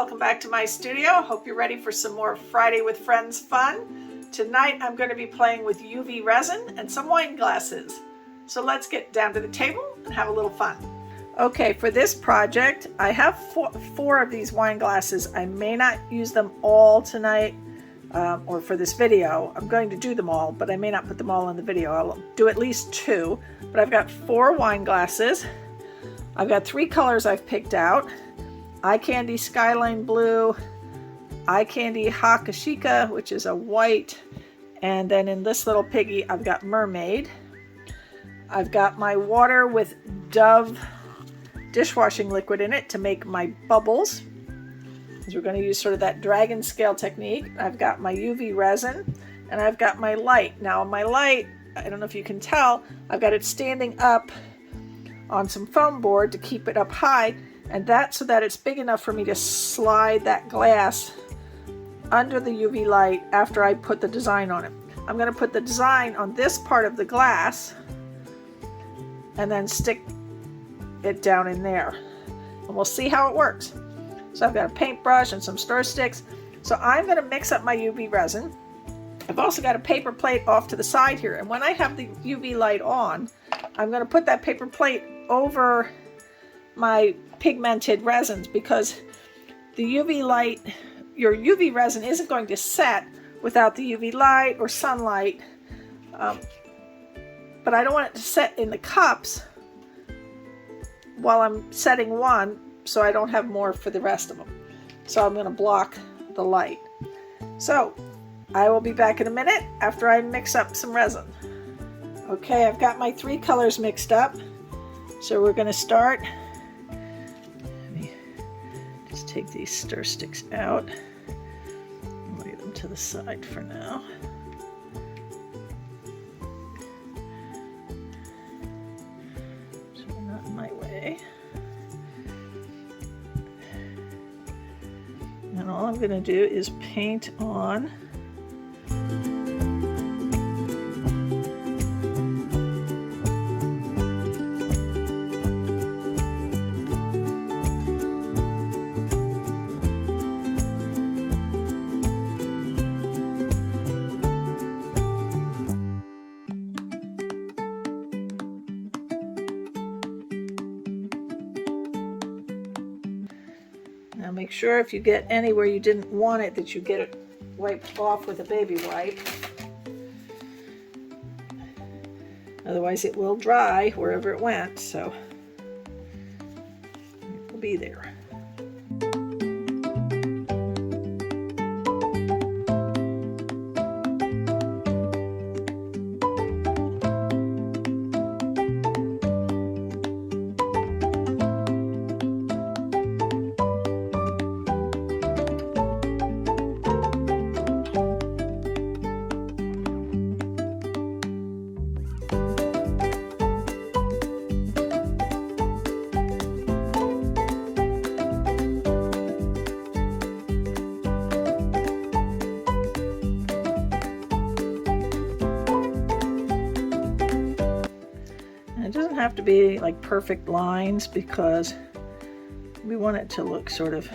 welcome back to my studio. Hope you're ready for some more Friday with Friends fun. Tonight I'm going to be playing with UV resin and some wine glasses. So let's get down to the table and have a little fun. Okay, for this project I have four of these wine glasses. I may not use them all tonight or for this video. I'm going to do them all, but I may not put them all in the video. I'll do at least two, but I've got 4 wine glasses. I've got 3 colors I've picked out. Eye Candy Skyline Blue, Eye Candy Hakushika, which is a white, and then in this little Piggy I've got Mermaid. I've got my water with Dove dishwashing liquid in it to make my bubbles, because we're going to use sort of that dragon scale technique. I've got my UV resin, and I've got my light. Now my light, I don't know if you can tell, I've got it standing up on some foam board to keep it up high, and that's so that it's big enough for me to slide that glass under the UV light after I put the design on it. I'm going to put the design on this part of the glass and then stick it down in there, and we'll see how it works. So I've got a paintbrush and some stir sticks. So I'm going to mix up my UV resin. I've also got a paper plate off to the side here, and when I have the UV light on, I'm going to put that paper plate over my pigmented resins, because the UV light, your UV resin isn't going to set without the UV light or sunlight, but I don't want it to set in the cups while I'm setting one, so I don't have more for the rest of them. So I'm going to block the light. So I will be back in a minute after I mix up some resin. Okay, I've got my 3 colors mixed up, so we're going to start. Let me just take these stir sticks out and lay them to the side for now. So they're not in my way. And all I'm going to do is paint on Now make sure if you get anywhere you didn't want it that you get it wiped off with a baby wipe. Otherwise it will dry wherever it went, so it will be there. It doesn't have to be like perfect lines, because we want it to look sort of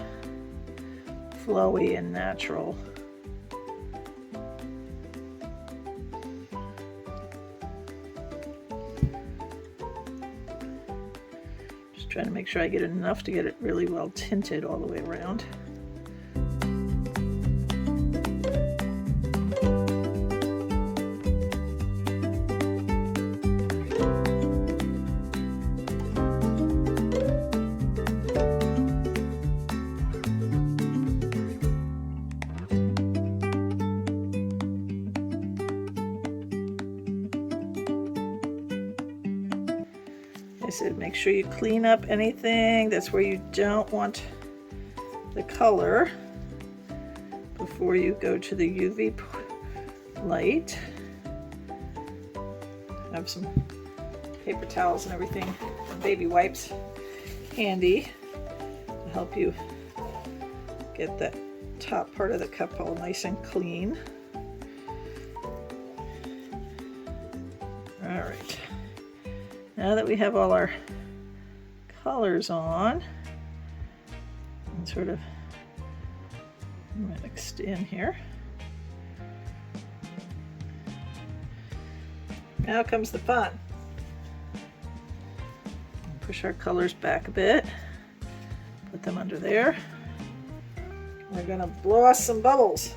flowy and natural. Just trying to make sure I get enough to get it really well tinted all the way around. I said make sure you clean up anything that's where you don't want the color before you go to the UV light. I have some paper towels and everything, baby wipes handy to help you get that top part of the cup all nice and clean. All right. Now that we have all our colors on, and sort of Mixed in here. Now comes the fun. Push our colors back a bit. Put them under there. We're gonna blow us some bubbles.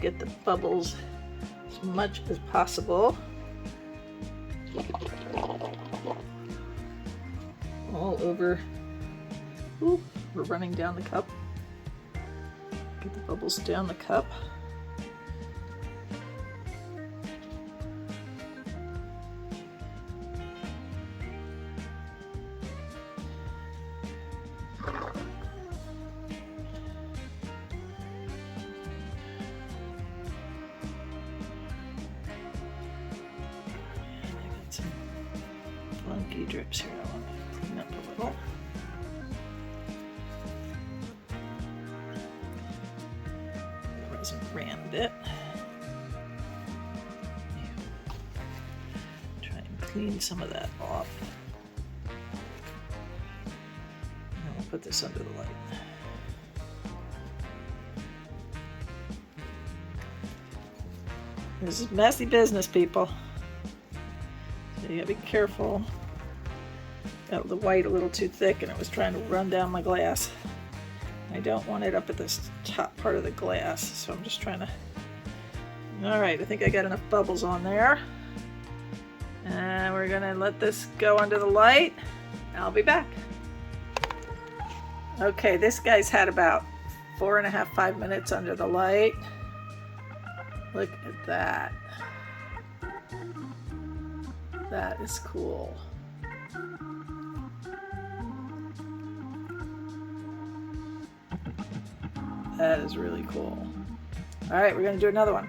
Get the bubbles as much as possible. All over. Ooh, we're running down the cup. Get the bubbles down the cup. Funky drips here. I want to clean up a little. The resin ran a bit. Try and clean some of that off. And we'll put this under the light. This is messy business, people. You gotta be careful. Got the white a little too thick and it was trying to run down my glass. I don't want it up at this top part of the glass, so I'm just trying to... Alright, I think I got enough bubbles on there. And we're gonna let this go under the light. I'll be back. Okay, this guy's had about 4.5, 5 minutes under the light. Look at that. That is cool. That is really cool. All right, we're going to do another one.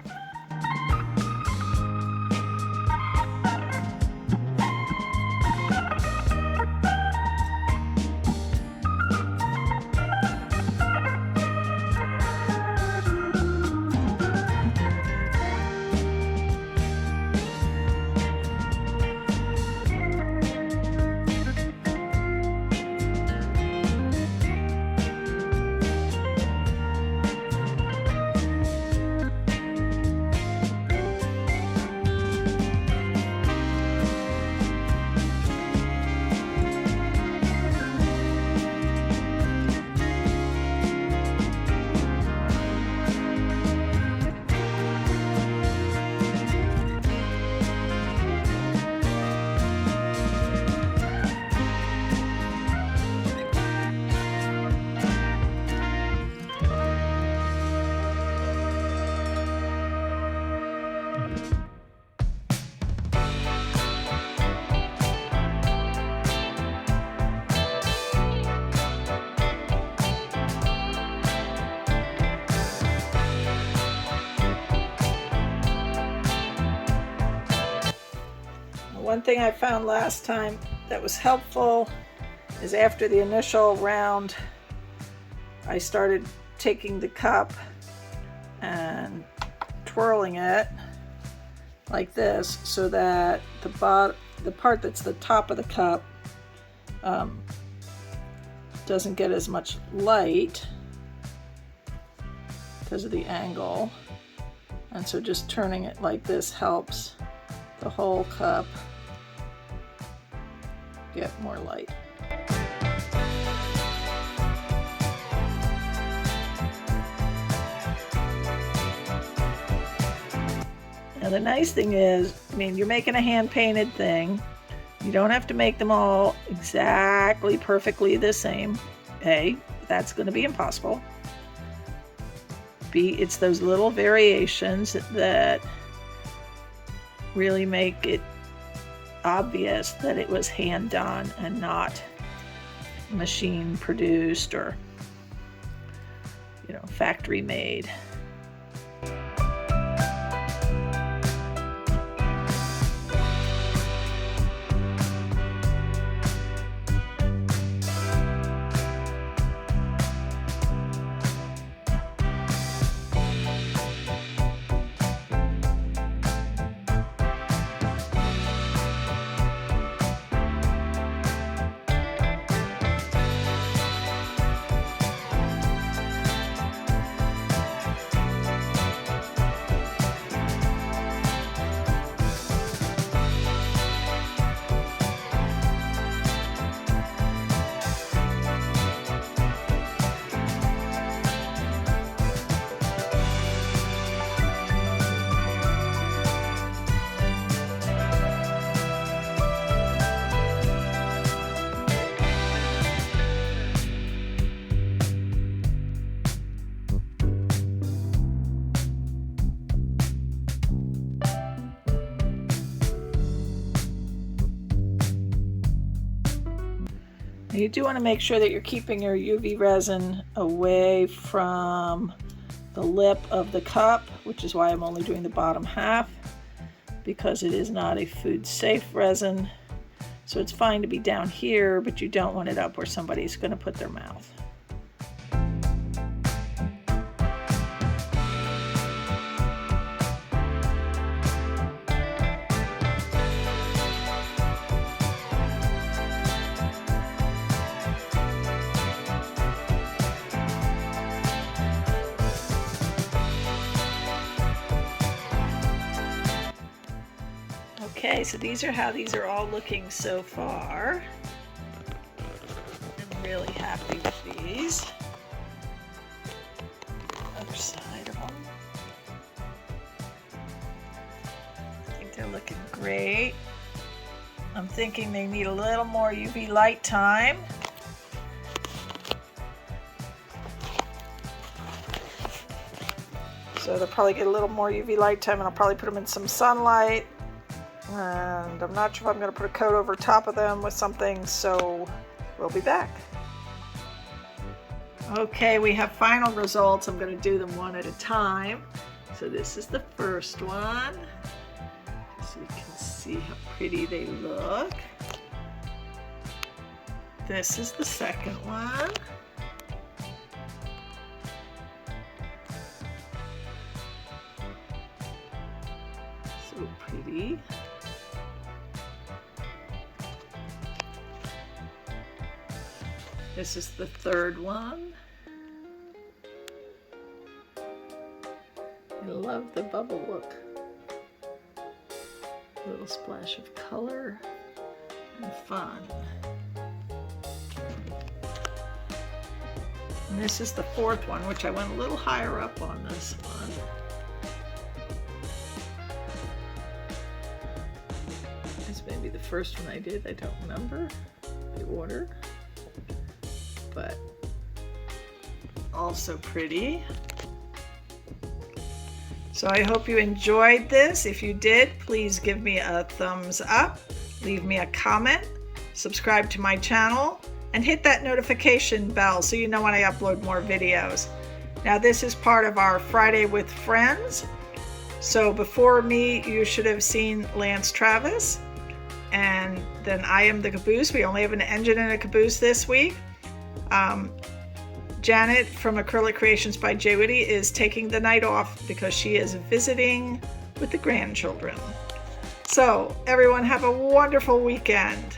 One thing I found last time that was helpful is after the initial round, I started taking the cup and twirling it like this so that the part that's the top of the cup doesn't get as much light because of the angle. And so just turning it like this helps the whole cup get more light. Now the nice thing is, I mean, you're making a hand-painted thing. You don't have to make them all exactly perfectly the same. A, that's going to be impossible. B, it's those little variations that really make it obvious that it was hand done and not machine produced or, you know, factory made. You do want to make sure that you're keeping your UV resin away from the lip of the cup, which is why I'm only doing the bottom half, because it is not a food safe resin. So it's fine to be down here, but you don't want it up where somebody's going to put their mouth. Okay, so these are how these are all looking so far. I'm really happy with these. Other side of them. I think they're looking great. I'm thinking they need a little more UV light time. So they'll probably get a little more UV light time, and I'll probably put them in some sunlight. And I'm not sure if I'm going to put a coat over top of them with something, so we'll be back. Okay, we have final results. I'm going to do them one at a time. So this is the first one. So you can see how pretty they look. This is the second one. So pretty. This is the third one. I love the bubble look. A little splash of color and fun. And this is the fourth one, which I went a little higher up on this one. This may be the first one I did, I don't remember the order. But also pretty. So I hope you enjoyed this. If you did, please give me a thumbs up, leave me a comment, subscribe to my channel, and hit that notification bell so you know when I upload more videos. Now this is part of our Friday with Friends. So before me, you should have seen Lance Travis, and then I am the caboose. We only have an engine and a caboose this week. Janet from Acrylic Creations by Jwitty is taking the night off because she is visiting with the grandchildren. So everyone have a wonderful weekend.